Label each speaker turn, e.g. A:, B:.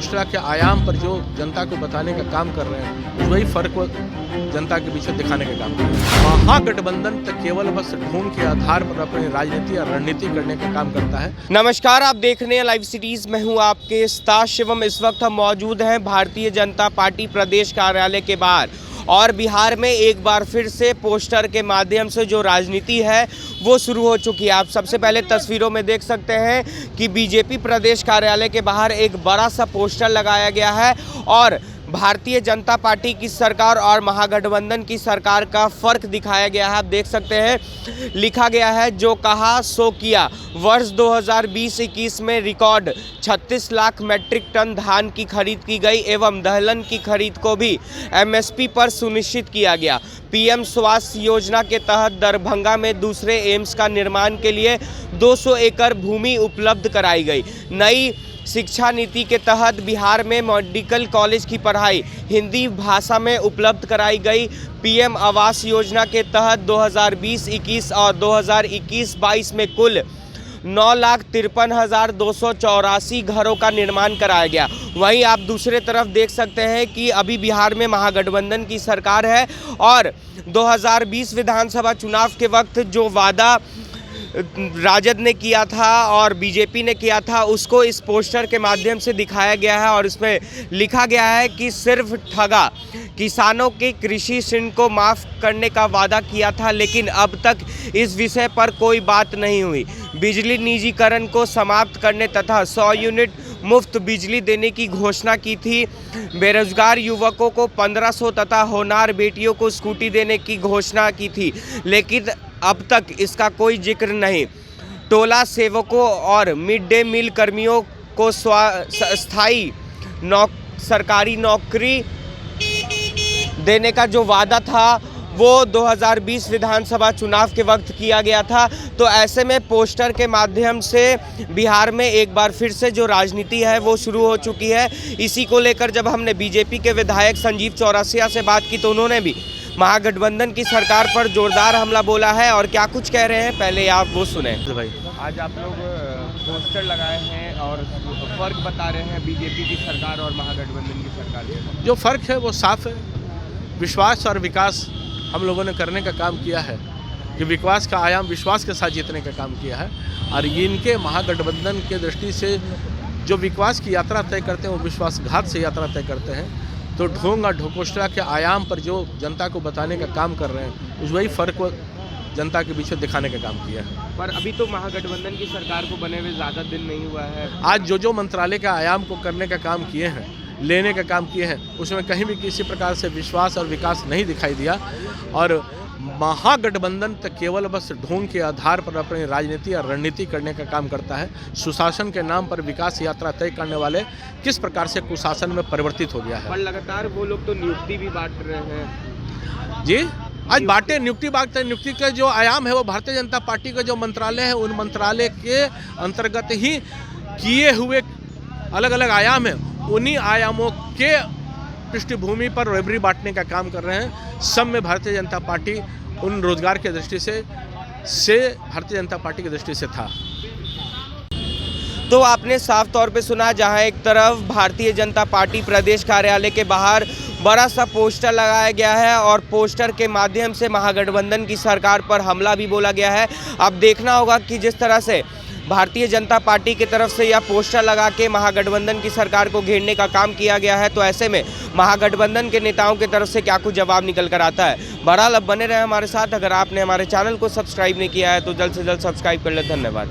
A: ढकोसला के आयाम पर जो जनता को बताने का काम कर रहे हैं, वही फर्क को जनता के बीच दिखाने का काम कर रहे हैं। महागठबंधन तक केवल बस ढोंग के आधार पर अपनी राजनीति और रणनीति करने का काम करता है।
B: नमस्कार, आप देख रहे हैं लाइव सिटीज। मैं हूं आपके उस्ताद शिवम। इस वक्त हम मौजूद हैं भारतीय जनता पार्टी प्रदेश कार्यालय के बाहर और बिहार में एक बार फिर से पोस्टर के माध्यम से जो राजनीति है वो शुरू हो चुकी है। आप सबसे पहले तस्वीरों में देख सकते हैं कि बीजेपी प्रदेश कार्यालय के बाहर एक बड़ा सा पोस्टर लगाया गया है और भारतीय जनता पार्टी की सरकार और महागठबंधन की सरकार का फर्क दिखाया गया है। आप देख सकते हैं लिखा गया है, जो कहा सो किया। वर्ष 2020-21 में रिकॉर्ड 36 लाख मैट्रिक टन धान की खरीद की गई एवं दलहन की खरीद को भी एमएसपी पर सुनिश्चित किया गया। पीएम स्वास्थ्य योजना के तहत दरभंगा में दूसरे एम्स का निर्माण के लिए 200 एकड़ भूमि उपलब्ध कराई गई। नई शिक्षा नीति के तहत बिहार में मेडिकल कॉलेज की पढ़ाई हिंदी भाषा में उपलब्ध कराई गई। पीएम आवास योजना के तहत 2020-21 और 2021-22 में कुल 9,53,284 घरों का निर्माण कराया गया। वहीं आप दूसरे तरफ देख सकते हैं कि अभी बिहार में महागठबंधन की सरकार है और 2020 विधानसभा चुनाव के वक्त जो वादा राजद ने किया था और बीजेपी ने किया था, उसको इस पोस्टर के माध्यम से दिखाया गया है और इसमें लिखा गया है कि सिर्फ ठगा किसानों के कृषि ऋण को माफ़ करने का वादा किया था, लेकिन अब तक इस विषय पर कोई बात नहीं हुई। बिजली निजीकरण को समाप्त करने तथा 100 यूनिट मुफ्त बिजली देने की घोषणा की थी। बेरोजगार युवकों को 1500 तथा होनहार बेटियों को स्कूटी देने की घोषणा की थी, लेकिन अब तक इसका कोई जिक्र नहीं। टोला सेवकों और मिड डे मील कर्मियों को स्थायी सरकारी नौकरी देने का जो वादा था वो 2020 विधानसभा चुनाव के वक्त किया गया था। तो ऐसे में पोस्टर के माध्यम से बिहार में एक बार फिर से जो राजनीति है वो शुरू हो चुकी है। इसी को लेकर जब हमने बीजेपी के विधायक संजीव चौरसिया से बात की तो उन्होंने भी महागठबंधन की सरकार पर जोरदार हमला बोला है और क्या कुछ कह रहे हैं पहले आप वो सुने।
A: तो भाई
B: आज आप लोग पोस्टर लगाए हैं और फर्क बता रहे हैं बीजेपी की सरकार और महागठबंधन की सरकार के।
A: जो फर्क है वो साफ है। विश्वास और विकास हम लोगों ने करने का काम किया है कि विकास का आयाम विश्वास के साथ जीतने का काम किया है और इनके महागठबंधन के दृष्टि से जो विकास की यात्रा तय करते हैं वो विश्वासघात से यात्रा तय करते हैं। तो ढोंग और ढकोसला के आयाम पर जो जनता को बताने का काम कर रहे हैं, वही फर्क को जनता के बीच दिखाने का काम किया है।
B: पर अभी तो महागठबंधन की सरकार को बने हुए ज़्यादा दिन नहीं हुआ है।
A: आज जो मंत्रालय का आयाम को करने का काम किए हैं, लेने का काम किए हैं, उसमें कहीं भी किसी प्रकार से विश्वास और विकास नहीं दिखाई दिया और महागठबंधन तक केवल बस ढोंग के आधार पर अपनी राजनीति और रणनीति करने का काम करता है। सुशासन के नाम पर विकास यात्रा तय करने वाले किस प्रकार से कुशासन में परिवर्तित हो गया है।
B: पर लगातार वो लोग तो नियुक्ति भी बांट रहे हैं। जी,
A: आज बांटे नियुक्ति बांटते हैं। नियुक्ति का जो आयाम है वो भारतीय जनता पार्टी का जो मंत्रालय है उन मंत्रालय के अंतर्गत ही किए हुए अलग अलग आयाम है। उन्हीं आयामों के पृष्ठभूमि पर रेबरी बांटने का काम कर रहे हैं। सब में भारतीय जनता पार्टी उन रोजगार के दृष्टि से भारतीय जनता पार्टी की दृष्टि से था।
B: तो आपने साफ तौर पे सुना, जहां एक तरफ भारतीय जनता पार्टी प्रदेश कार्यालय के बाहर बड़ा सा पोस्टर लगाया गया है और पोस्टर के माध्यम से महागठबंधन की सरकार पर हमला भी बोला गया है। अब देखना होगा कि जिस तरह से भारतीय जनता पार्टी की तरफ से यह पोस्टर लगा के महागठबंधन की सरकार को घेरने का काम किया गया है, तो ऐसे में महागठबंधन के नेताओं की तरफ से क्या कुछ जवाब निकल कर आता है। बहरहाल अब बने रहे हमारे साथ। अगर आपने हमारे चैनल को सब्सक्राइब नहीं किया है तो जल्द से जल्द सब्सक्राइब कर ले। धन्यवाद।